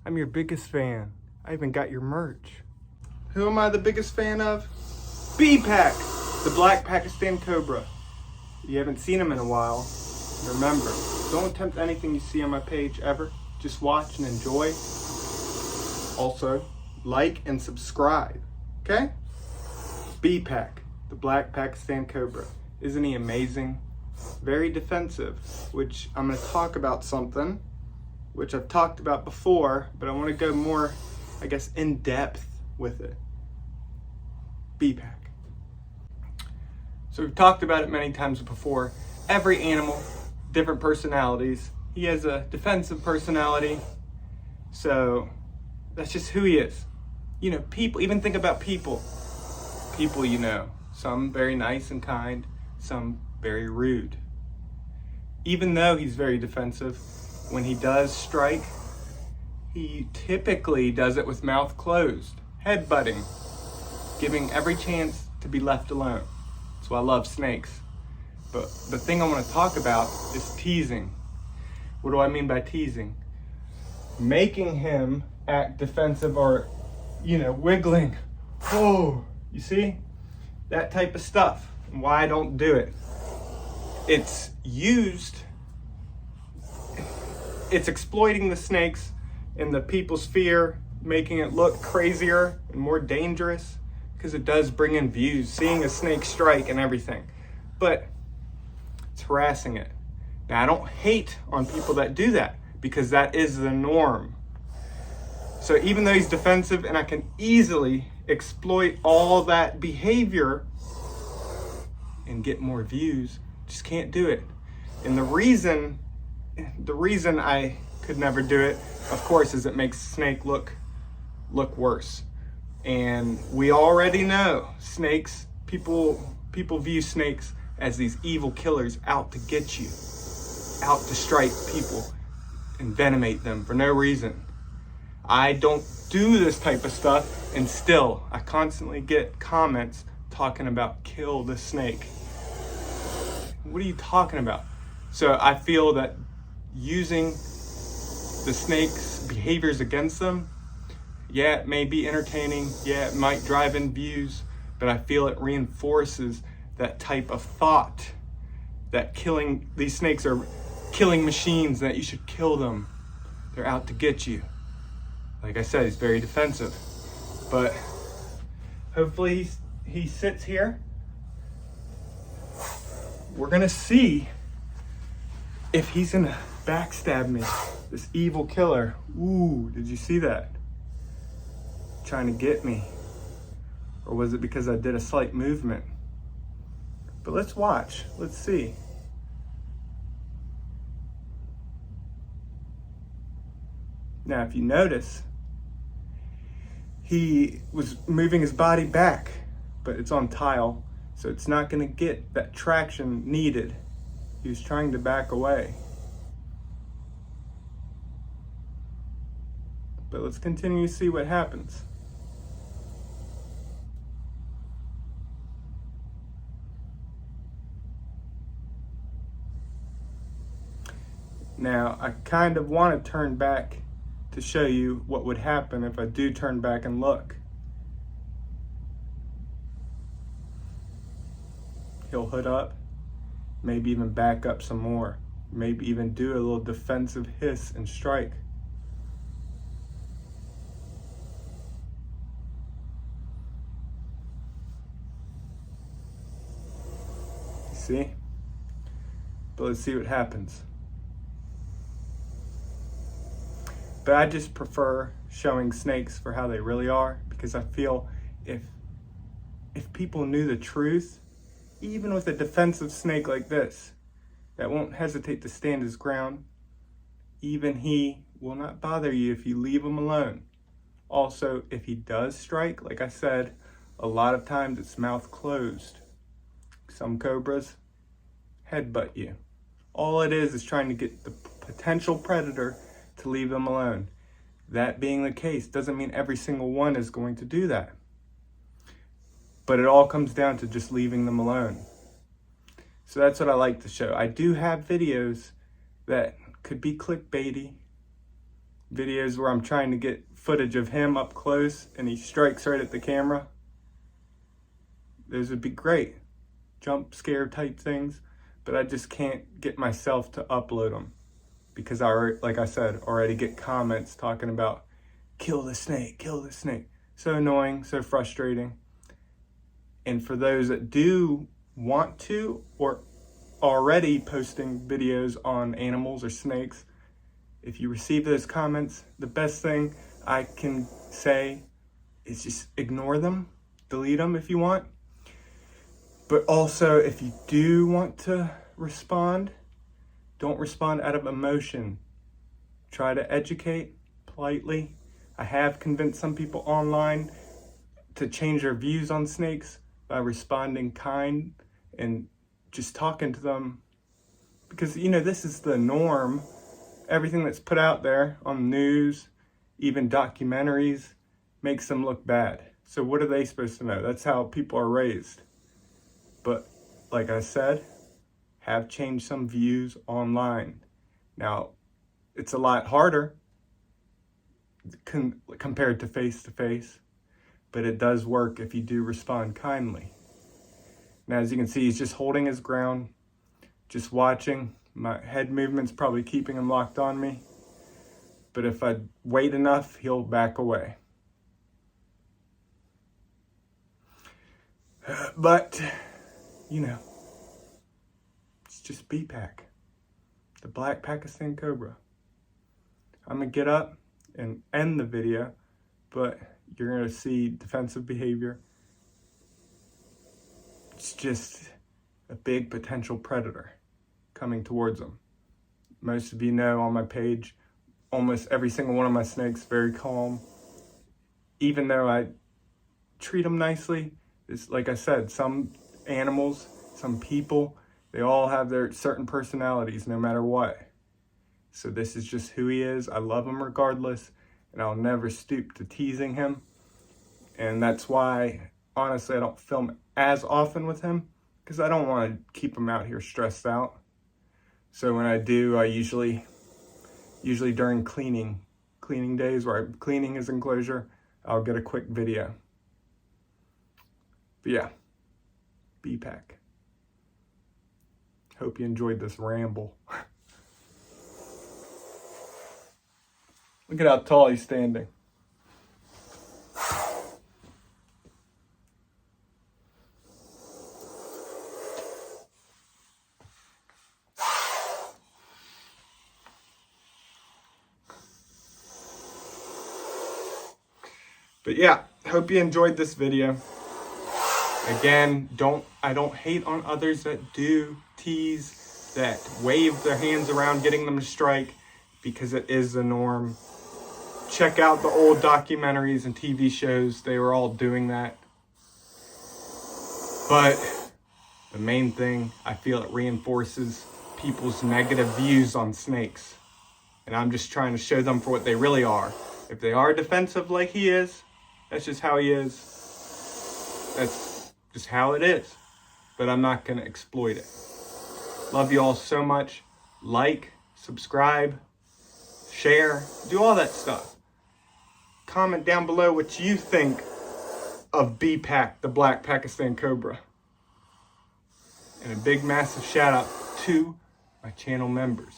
I'm your biggest fan. I even got your merch. Who am I the biggest fan of? B-Pack, the black Pakistan cobra. You haven't seen him in a while. Remember, don't attempt anything you see on my page ever. Just watch and enjoy. Also, like and subscribe, okay? B-Pack, the black Pakistan cobra. Isn't he amazing? Very defensive, which I'm gonna talk about something which I've talked about before, but I wanna go more, I guess, in depth with it. B-Pack. So we've talked about it many times before. Every animal, different personalities. He has a defensive personality, so that's just who he is. You know, people, even think about people. People, you know, some very nice and kind, some very rude. Even though he's very defensive, when he does strike, he typically does it with mouth closed, headbutting, giving every chance to be left alone. That's why I love snakes. But the thing I want to talk about is teasing. What do I mean by teasing? Making him act defensive or, you know, wiggling. Oh, you see? That type of stuff. And why I don't do it. It's used, it's exploiting the snakes and the people's fear, making it look crazier and more dangerous, because it does bring in views, seeing a snake strike and everything. But it's harassing it. Now, I don't hate on people that do that, because that is the norm. So even though he's defensive and I can easily exploit all that behavior and get more views, just can't do it. And the reason I could never do it, of course, is it makes snake look worse. And we already know snakes, people view snakes as these evil killers out to get you, out to strike people and venomate them for no reason. I don't do this type of stuff, and still I constantly get comments talking about kill the snake. What are you talking about? So I feel that using the snake's behaviors against them, yeah, it may be entertaining, yeah, it might drive in views, but I feel it reinforces that type of thought that these snakes are killing machines, that you should kill them. They're out to get you. Like I said, he's very defensive. But hopefully he sits here. We're gonna see if he's gonna backstab me, this evil killer. Ooh, did you see that? Trying to get me. Or was it because I did a slight movement? But let's watch, let's see. Now, if you notice, he was moving his body back, but it's on tile, so it's not gonna get that traction needed. He was trying to back away. But let's continue to see what happens. Now, I kind of want to turn back to show you what would happen if I do turn back and look. He'll hood up, maybe even back up some more, maybe even do a little defensive hiss and strike. See? But let's see what happens. But I just prefer showing snakes for how they really are, because I feel if people knew the truth, even with a defensive snake like this, that won't hesitate to stand his ground, even he will not bother you if you leave him alone. Also, if he does strike, like I said, a lot of times it's mouth closed. Some cobras headbutt you. All it is trying to get the potential predator to leave them alone. That being the case doesn't mean every single one is going to do that. But it all comes down to just leaving them alone. So that's what I like to show. I do have videos that could be clickbaity, videos where I'm trying to get footage of him up close and he strikes right at the camera. Those would be great. Jump scare type things. But I just can't get myself to upload them. Because like I said, already get comments talking about, kill the snake, kill the snake. So annoying, so frustrating. And for those that do want to or already posting videos on animals or snakes, if you receive those comments, the best thing I can say is just ignore them, delete them if you want. But also, if you do want to respond, don't respond out of emotion. Try to educate politely. I have convinced some people online to change their views on snakes by responding kind and just talking to them. Because, this is the norm. Everything that's put out there on the news, even documentaries, makes them look bad. So what are they supposed to know? That's how people are raised. But like I said, have changed some views online. Now, it's a lot harder compared to face-to-face, but it does work if you do respond kindly. Now, as you can see, he's just holding his ground, just watching. My head movement's probably keeping him locked on me, but if I wait enough, he'll back away. But, it's just B-Pack, the black Pakistan Cobra. I'm gonna get up and end the video, but you're gonna see defensive behavior. It's just a big potential predator coming towards them. Most of you know on my page, almost every single one of my snakes very calm. Even though I treat them nicely, it's like I said, some animals, some people, they all have their certain personalities no matter what. So this is just who he is. I love him regardless, and I'll never stoop to teasing him. And that's why, honestly, I don't film as often with him, because I don't want to keep him out here stressed out. So when I do, I usually during cleaning days where I'm cleaning his enclosure, I'll get a quick video. But yeah, B-Pack. Hope you enjoyed this ramble. Look at how tall he's standing. But yeah, hope you enjoyed this video. Again, I don't hate on others that do tease, that wave their hands around getting them to strike, because it is the norm. Check out the old documentaries and TV shows. They were all doing that. But the main thing, I feel it reinforces people's negative views on snakes. And I'm just trying to show them for what they really are. If they are defensive like he is, that's just how he is. That's just how it is. But I'm not going to exploit it. Love you all so much. Like, subscribe, share, do all that stuff. Comment down below what you think of B-Pack, the black Pakistan Cobra. And a big massive shout out to my channel members.